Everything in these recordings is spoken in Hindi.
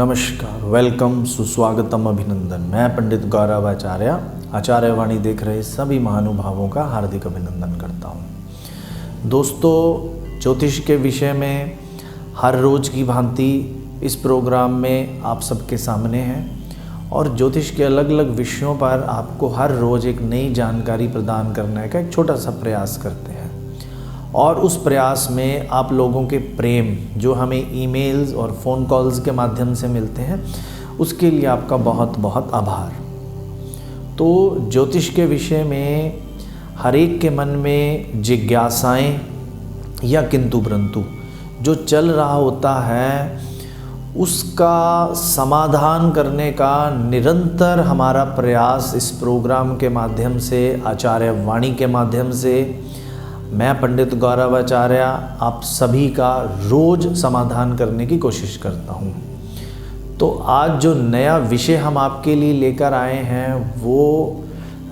नमस्कार, वेलकम, सुस्वागतम, अभिनंदन। मैं पंडित गौरव आचार्य आचार्यवाणी देख रहे सभी महानुभावों का हार्दिक अभिनंदन करता हूँ। दोस्तों, ज्योतिष के विषय में हर रोज़ की भांति इस प्रोग्राम में आप सबके सामने हैं और ज्योतिष के अलग अलग विषयों पर आपको हर रोज़ एक नई जानकारी प्रदान करने का एक छोटा सा प्रयास करते हैं। और उस प्रयास में आप लोगों के प्रेम जो हमें ईमेल्स और फ़ोन कॉल्स के माध्यम से मिलते हैं, उसके लिए आपका बहुत बहुत आभार। तो ज्योतिष के विषय में हर एक के मन में जिज्ञासाएं या किंतु परंतु जो चल रहा होता है, उसका समाधान करने का निरंतर हमारा प्रयास इस प्रोग्राम के माध्यम से, आचार्यवाणी के माध्यम से, मैं पंडित गौरव आचार्य आप सभी का रोज़ समाधान करने की कोशिश करता हूँ। तो आज जो नया विषय हम आपके लिए लेकर आए हैं वो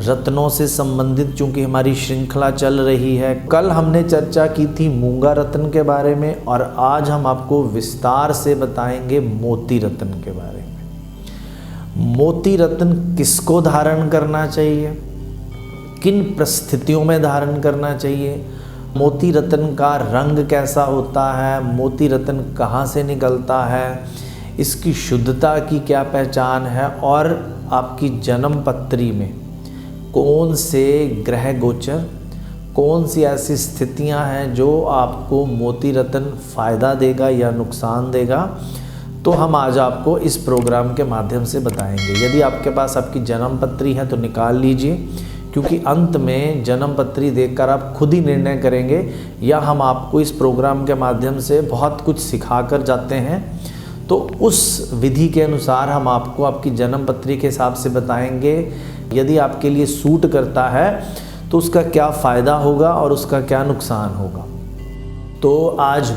रत्नों से संबंधित, चूँकि हमारी श्रृंखला चल रही है। कल हमने चर्चा की थी मूंगा रत्न के बारे में और आज हम आपको विस्तार से बताएंगे मोती रत्न के बारे में। मोती रत्न किसको धारण करना चाहिए, किन परिस्थितियों में धारण करना चाहिए, मोती रत्न का रंग कैसा होता है, मोती रत्न कहाँ से निकलता है, इसकी शुद्धता की क्या पहचान है और आपकी जन्म पत्री में कौन से ग्रह गोचर, कौन सी ऐसी स्थितियां हैं जो आपको मोती रत्न फ़ायदा देगा या नुकसान देगा, तो हम आज आपको इस प्रोग्राम के माध्यम से बताएंगे। यदि आपके पास आपकी जन्म पत्री है तो निकाल लीजिए, क्योंकि अंत में जन्म पत्री देखकर आप खुद ही निर्णय करेंगे या हम आपको इस प्रोग्राम के माध्यम से बहुत कुछ सिखा कर जाते हैं। तो उस विधि के अनुसार हम आपको आपकी जन्म पत्री के हिसाब से बताएंगे। यदि आपके लिए सूट करता है तो उसका क्या फ़ायदा होगा और उसका क्या नुकसान होगा। तो आज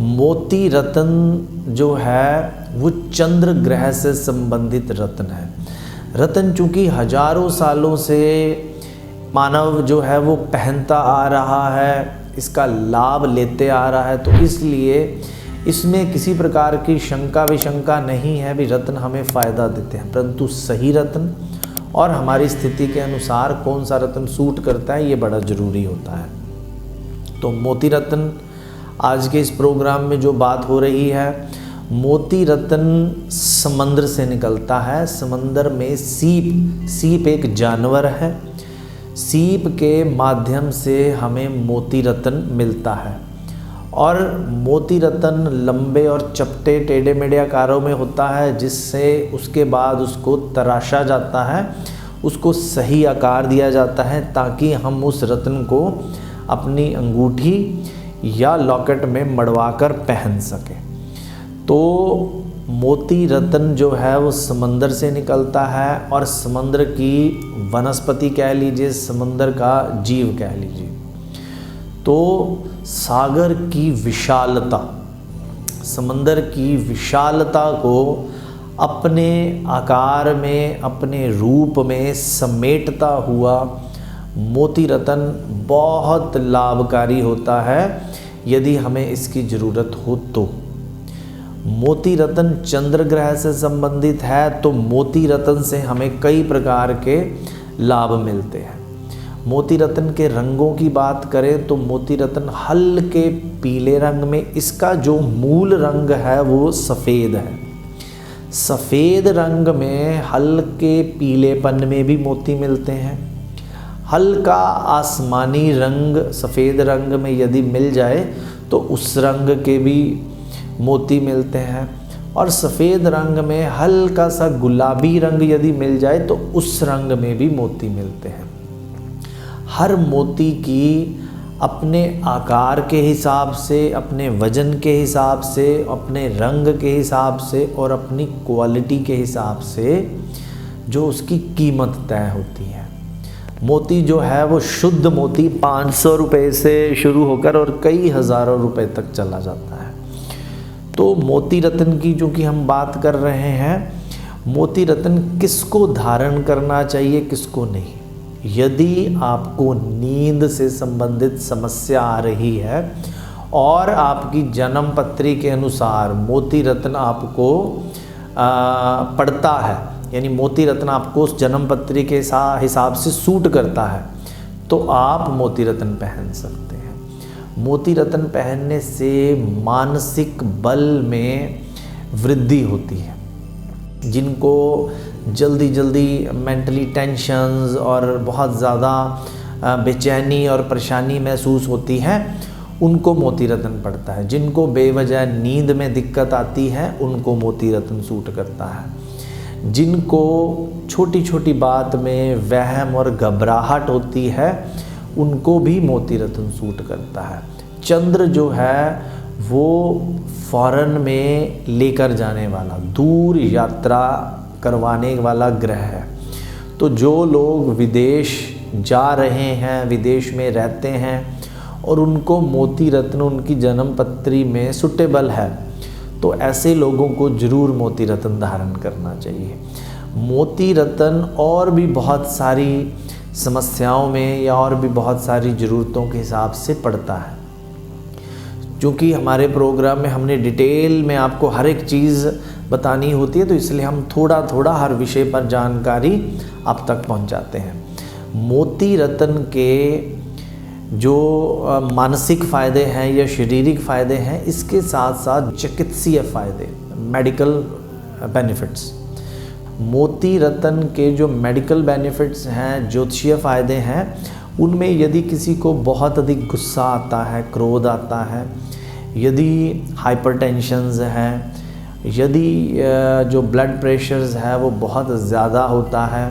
मोती रत्न जो है वो चंद्र ग्रह से संबंधित रत्न है। रत्न चूँकि हजारों सालों से मानव जो है वो पहनता आ रहा है, इसका लाभ लेते आ रहा है, तो इसलिए इसमें किसी प्रकार की शंका विशंका नहीं है भी रत्न हमें फ़ायदा देते हैं। परंतु सही रत्न और हमारी स्थिति के अनुसार कौन सा रत्न सूट करता है, ये बड़ा ज़रूरी होता है। तो मोती रत्न आज के इस प्रोग्राम में जो बात हो रही है, मोती रत्न समंदर से निकलता है। समंदर में सीप एक जानवर है, सीप के माध्यम से हमें मोती रत्न मिलता है। और मोती रत्न लंबे और चपटे टेढ़े मेढ़े आकारों में होता है, जिससे उसके बाद उसको तराशा जाता है, उसको सही आकार दिया जाता है ताकि हम उस रत्न को अपनी अंगूठी या लॉकेट में मड़वा कर पहन सकें। तो मोती रत्न जो है वो समंदर से निकलता है और समंदर की वनस्पति कह लीजिए, समंदर का जीव कह लीजिए। तो सागर की विशालता, समंदर की विशालता को अपने आकार में, अपने रूप में समेटता हुआ मोती रत्न बहुत लाभकारी होता है यदि हमें इसकी ज़रूरत हो तो। मोती रत्न चंद्र ग्रह से संबंधित है, तो मोती रत्न से हमें कई प्रकार के लाभ मिलते हैं। मोती रत्न के रंगों की बात करें तो मोती रत्न हल्के पीले रंग में, इसका जो मूल रंग है वो सफ़ेद है। सफ़ेद रंग में हल्के पीलेपन में भी मोती मिलते हैं। हल्का आसमानी रंग सफ़ेद रंग में यदि मिल जाए तो उस रंग के भी मोती मिलते हैं। और सफ़ेद रंग में हल्का सा गुलाबी रंग यदि मिल जाए तो उस रंग में भी मोती मिलते हैं। हर मोती की अपने आकार के हिसाब से, अपने वजन के हिसाब से, अपने रंग के हिसाब से और अपनी क्वालिटी के हिसाब से जो उसकी कीमत तय होती है। मोती जो है वो शुद्ध मोती 500 रुपये से शुरू होकर और कई हज़ारों रुपए तक चला जाता है। तो मोती रत्न की जो कि हम बात कर रहे हैं, मोती रत्न किसको धारण करना चाहिए, किसको नहीं। यदि आपको नींद से संबंधित समस्या आ रही है और आपकी जन्म पत्री के अनुसार मोती रत्न आपको पड़ता है, यानी मोती रत्न आपको उस जन्म पत्री के हिसाब से सूट करता है, तो आप मोती रत्न पहन सकते हैं। मोती रत्न पहनने से मानसिक बल में वृद्धि होती है। जिनको जल्दी जल्दी मेंटली टेंशन्स और बहुत ज़्यादा बेचैनी और परेशानी महसूस होती है, उनको मोती रत्न पड़ता है। जिनको बेवजह नींद में दिक्कत आती है, उनको मोती रत्न सूट करता है। जिनको छोटी छोटी बात में वहम और घबराहट होती है, उनको भी मोती रत्न सूट करता है। चंद्र जो है वो फॉरेन में लेकर जाने वाला, दूर यात्रा करवाने वाला ग्रह है। तो जो लोग विदेश जा रहे हैं, विदेश में रहते हैं और उनको मोती रत्न उनकी जन्म पत्री में सुटेबल है, तो ऐसे लोगों को ज़रूर मोती रत्न धारण करना चाहिए। मोती रत्न और भी बहुत सारी समस्याओं में या और भी बहुत सारी ज़रूरतों के हिसाब से पड़ता है। क्योंकि हमारे प्रोग्राम में हमने डिटेल में आपको हर एक चीज़ बतानी होती है, तो इसलिए हम थोड़ा थोड़ा हर विषय पर जानकारी आप तक पहुंचाते हैं। मोती रत्न के जो मानसिक फ़ायदे हैं या शारीरिक फ़ायदे हैं, इसके साथ साथ चिकित्सीय फ़ायदे, मेडिकल बेनिफिट्स। मोती रत्न के जो मेडिकल बेनिफिट्स हैं, ज्योतिषीय फ़ायदे हैं, उनमें यदि किसी को बहुत अधिक गुस्सा आता है, क्रोध आता है, यदि हाइपरटेंशन्स हैं, यदि जो ब्लड प्रेशर्स है वो बहुत ज़्यादा होता है,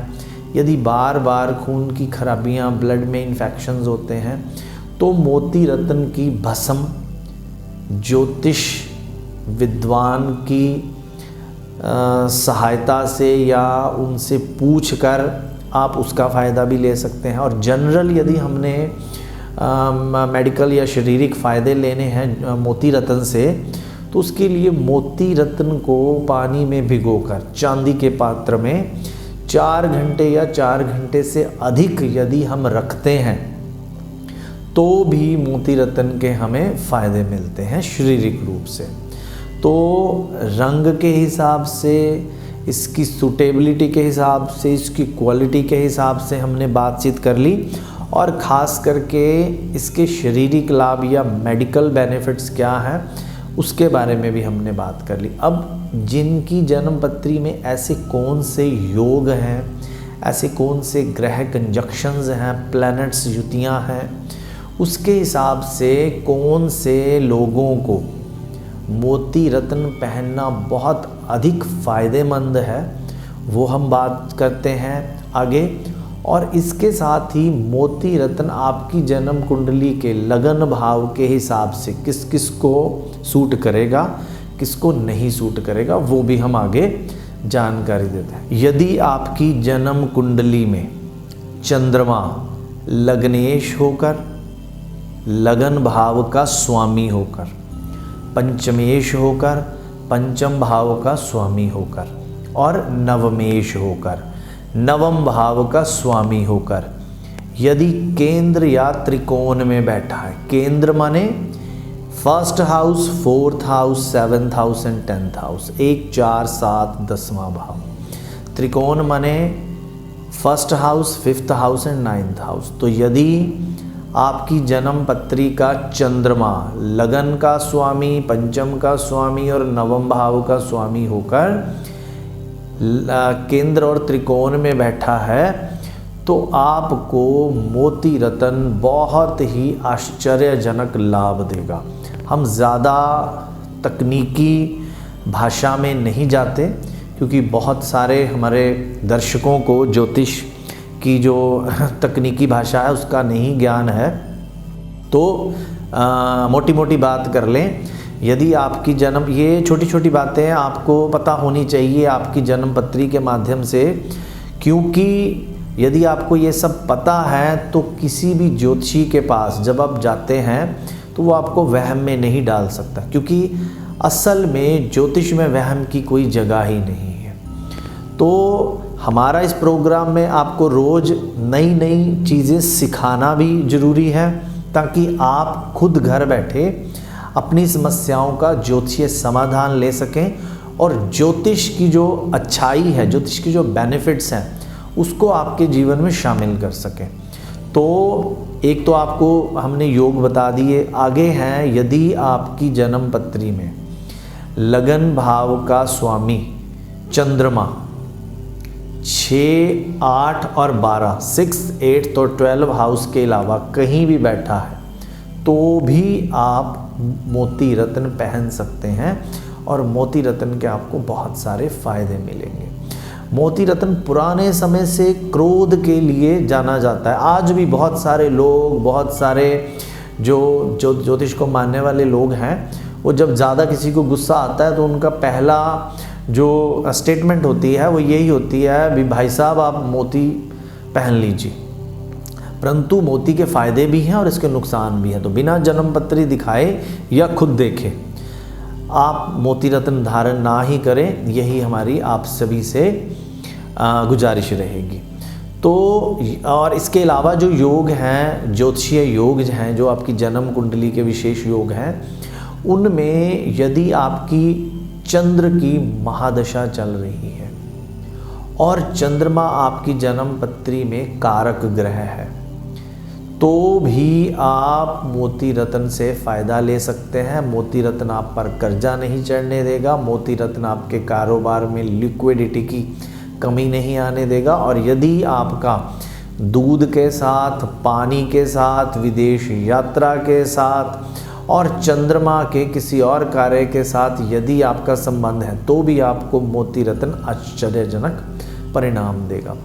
यदि बार बार खून की खराबियाँ, ब्लड में इन्फेक्शंस होते हैं, तो मोती रत्न की भस्म ज्योतिष विद्वान की सहायता से या उनसे पूछकर आप उसका फ़ायदा भी ले सकते हैं। और जनरल यदि हमने मेडिकल या शारीरिक फ़ायदे लेने हैं मोती रत्न से, तो उसके लिए मोती रत्न को पानी में भिगोकर चांदी के पात्र में 4 घंटे या 4 घंटे से अधिक यदि हम रखते हैं, तो भी मोती रत्न के हमें फ़ायदे मिलते हैं शारीरिक रूप से। तो रंग के हिसाब से, इसकी सूटेबिलिटी के हिसाब से, इसकी क्वालिटी के हिसाब से हमने बातचीत कर ली, और ख़ास करके इसके शारीरिक लाभ या मेडिकल बेनिफिट्स क्या हैं उसके बारे में भी हमने बात कर ली। अब जिनकी जन्म पत्री में ऐसे कौन से योग हैं, ऐसे कौन से ग्रह कंजक्शंस हैं, प्लैनेट्स युतियाँ हैं, उसके हिसाब से कौन से लोगों को मोती रत्न पहनना बहुत अधिक फ़ायदेमंद है, वो हम बात करते हैं आगे। और इसके साथ ही मोती रत्न आपकी जन्म कुंडली के लगन भाव के हिसाब से किस किस को सूट करेगा, किसको नहीं सूट करेगा, वो भी हम आगे जानकारी देते हैं। यदि आपकी जन्म कुंडली में चंद्रमा लग्नेश होकर, लगन भाव का स्वामी होकर, पंचमेश होकर, पंचम भाव का स्वामी होकर, और नवमेश होकर, नवम भाव का स्वामी होकर, यदि केंद्र या त्रिकोण में बैठा है, केंद्र माने 1st house, 4th house, 7th house and 10th house, 1, 4, 7, 10वां भाव। त्रिकोण माने 1st house, 5th house and 9th house. तो यदि आपकी जन्म पत्री का चंद्रमा लगन का स्वामी, पंचम का स्वामी और नवम भाव का स्वामी होकर केंद्र और त्रिकोण में बैठा है, तो आपको मोती रत्न बहुत ही आश्चर्यजनक लाभ देगा। हम ज़्यादा तकनीकी भाषा में नहीं जाते, क्योंकि बहुत सारे हमारे दर्शकों को ज्योतिष की जो तकनीकी भाषा है उसका नहीं ज्ञान है। तो मोटी मोटी बात कर लें। यदि आपकी जन्म, ये छोटी छोटी बातें आपको पता होनी चाहिए आपकी जन्म पत्री के माध्यम से, क्योंकि यदि आपको ये सब पता है तो किसी भी ज्योतिषी के पास जब आप जाते हैं तो वो आपको वहम में नहीं डाल सकता, क्योंकि असल में ज्योतिष में वहम की कोई जगह ही नहीं है। तो हमारा इस प्रोग्राम में आपको रोज़ नई नई चीज़ें सिखाना भी ज़रूरी है, ताकि आप खुद घर बैठे अपनी समस्याओं का ज्योतिषीय समाधान ले सकें और ज्योतिष की जो अच्छाई है, ज्योतिष की जो बेनिफिट्स हैं, उसको आपके जीवन में शामिल कर सकें। तो एक तो आपको हमने योग बता दिए। आगे हैं, यदि आपकी जन्म पत्री में लगन भाव का स्वामी चंद्रमा 6, 8 और 12, 6, 8 और 12 हाउस के अलावा कहीं भी बैठा है तो भी आप मोती रत्न पहन सकते हैं और मोती रत्न के आपको बहुत सारे फायदे मिलेंगे। मोती रत्न पुराने समय से क्रोध के लिए जाना जाता है। आज भी बहुत सारे लोग, बहुत सारे जो ज्योतिष को मानने वाले लोग हैं, वो जब ज़्यादा किसी को गुस्सा आता है तो उनका पहला जो स्टेटमेंट होती है वो यही होती है, भी भाई साहब आप मोती पहन लीजिए। परंतु मोती के फ़ायदे भी हैं और इसके नुकसान भी हैं। तो बिना जन्म पत्री दिखाए या खुद देखे आप मोती रत्न धारण ना ही करें, यही हमारी आप सभी से गुजारिश रहेगी। तो और इसके अलावा जो योग हैं, ज्योतिषीय योग हैं, जो आपकी जन्म कुंडली के विशेष योग हैं, उनमें यदि आपकी चंद्र की महादशा चल रही है और चंद्रमा आपकी जन्म पत्री में कारक ग्रह है, तो भी आप मोती रत्न से फ़ायदा ले सकते हैं। मोती रत्न आप पर कर्जा नहीं चढ़ने देगा। मोती रत्न आपके कारोबार में लिक्विडिटी की कमी नहीं आने देगा। और यदि आपका दूध के साथ, पानी के साथ, विदेश यात्रा के साथ और चंद्रमा के किसी और कार्य के साथ यदि आपका संबंध है तो भी आपको मोती रत्न आश्चर्यजनक परिणाम देगा।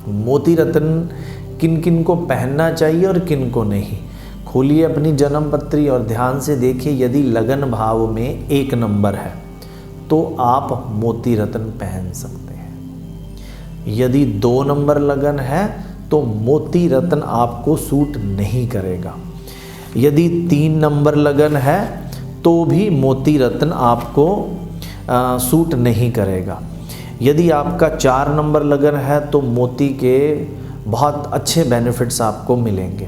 मोती रत्न किन किन को पहनना चाहिए और किन को नहीं, खोलिए अपनी जन्म पत्री और ध्यान से देखिए। यदि लगन भाव में 1 नंबर है तो आप मोती रत्न पहन सकते हैं। यदि 2 नंबर लगन है तो मोती रत्न आपको सूट नहीं करेगा। यदि 3 नंबर लगन है तो भी मोती रत्न आपको सूट नहीं करेगा। यदि आपका 4 नंबर लगन है तो मोती के बहुत अच्छे बेनिफिट्स आपको मिलेंगे।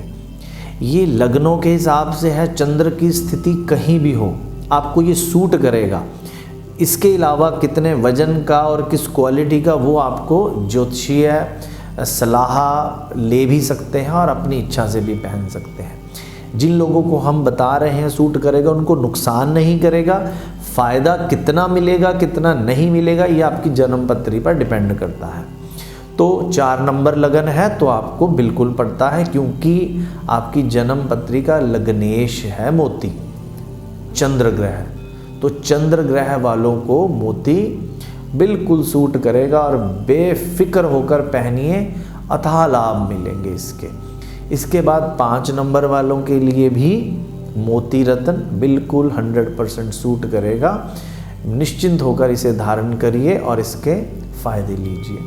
ये लग्नों के हिसाब से है, चंद्र की स्थिति कहीं भी हो आपको ये सूट करेगा। इसके अलावा कितने वजन का और किस क्वालिटी का वो आपको ज्योतिषीय सलाह ले भी सकते हैं और अपनी इच्छा से भी पहन सकते हैं। जिन लोगों को हम बता रहे हैं सूट करेगा, उनको नुकसान नहीं करेगा। फ़ायदा कितना मिलेगा कितना नहीं मिलेगा ये आपकी जन्म पत्री पर डिपेंड करता है। तो 4 नंबर लगन है तो आपको बिल्कुल पड़ता है, क्योंकि आपकी जन्म पत्री का लग्नेश है मोती, चंद्र ग्रह। तो चंद्र ग्रह वालों को मोती बिल्कुल सूट करेगा और बेफिक्र होकर पहनिए, अथाह लाभ मिलेंगे इसके बाद 5 नंबर वालों के लिए भी मोती रत्न बिल्कुल 100% सूट करेगा। निश्चिंत होकर इसे धारण करिए और इसके फ़ायदे लीजिए।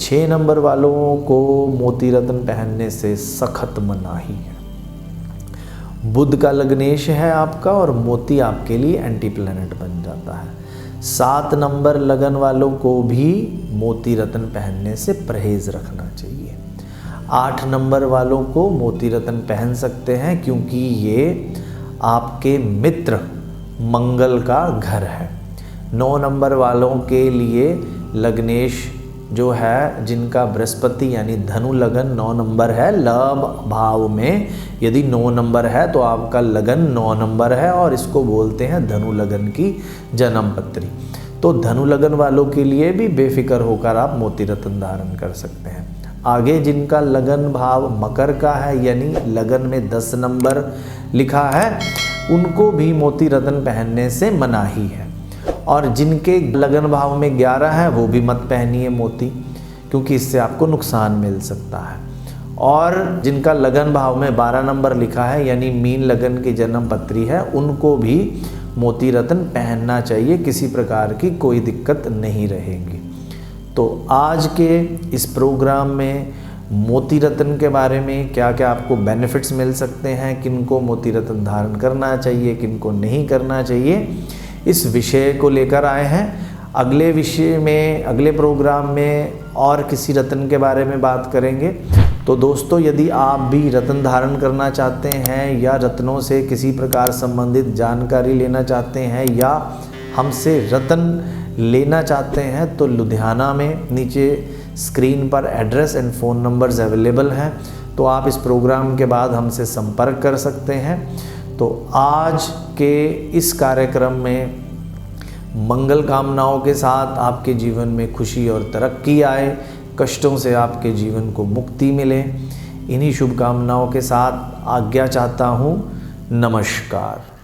6 नंबर वालों को मोती रत्न पहनने से सख्त मनाही है। बुध का लग्नेश है आपका और मोती आपके लिए एंटी प्लैनेट बन जाता है। 7 नंबर लगन वालों को भी मोती रत्न पहनने से परहेज़ रखना चाहिए। 8 नंबर वालों को मोती रत्न पहन सकते हैं क्योंकि ये आपके मित्र मंगल का घर है। 9 नंबर वालों के लिए लग्नेश जो है, जिनका बृहस्पति यानी धनु लगन 9 नंबर है, लव भाव में यदि 9 नंबर है तो आपका लगन 9 नंबर है और इसको बोलते हैं धनु लगन की जन्म पत्री। तो धनु लगन वालों के लिए भी बेफिक्र होकर आप मोती रत्न धारण कर सकते हैं। आगे जिनका लगन भाव मकर का है यानी लगन में 10 नंबर लिखा है, उनको भी मोती रत्न पहनने से मनाही है। और जिनके लगन भाव में 11 है वो भी मत पहनिए मोती, क्योंकि इससे आपको नुकसान मिल सकता है। और जिनका लगन भाव में 12 नंबर लिखा है यानी मीन लगन की जन्म पत्री है, उनको भी मोती रत्न पहनना चाहिए, किसी प्रकार की कोई दिक्कत नहीं रहेगी। तो आज के इस प्रोग्राम में मोती रत्न के बारे में क्या क्या आपको बेनिफिट्स मिल सकते हैं, किनको मोती रत्न धारण करना चाहिए, किनको नहीं करना चाहिए, इस विषय को लेकर आए हैं। अगले विषय में, अगले प्रोग्राम में और किसी रत्न के बारे में बात करेंगे। तो दोस्तों, यदि आप भी रत्न धारण करना चाहते हैं या रत्नों से किसी प्रकार संबंधित जानकारी लेना चाहते हैं या हमसे रत्न लेना चाहते हैं, तो लुधियाना में नीचे स्क्रीन पर address and phone numbers available हैं, तो आप इस प्रोग्राम के बाद हमसे संपर्क कर सकते हैं। तो आज के इस कार्यक्रम में मंगल कामनाओं के साथ आपके जीवन में खुशी और तरक्की आए, कष्टों से आपके जीवन को मुक्ति मिले, इन्हीं शुभकामनाओं के साथ आज्ञा चाहता हूँ। नमस्कार।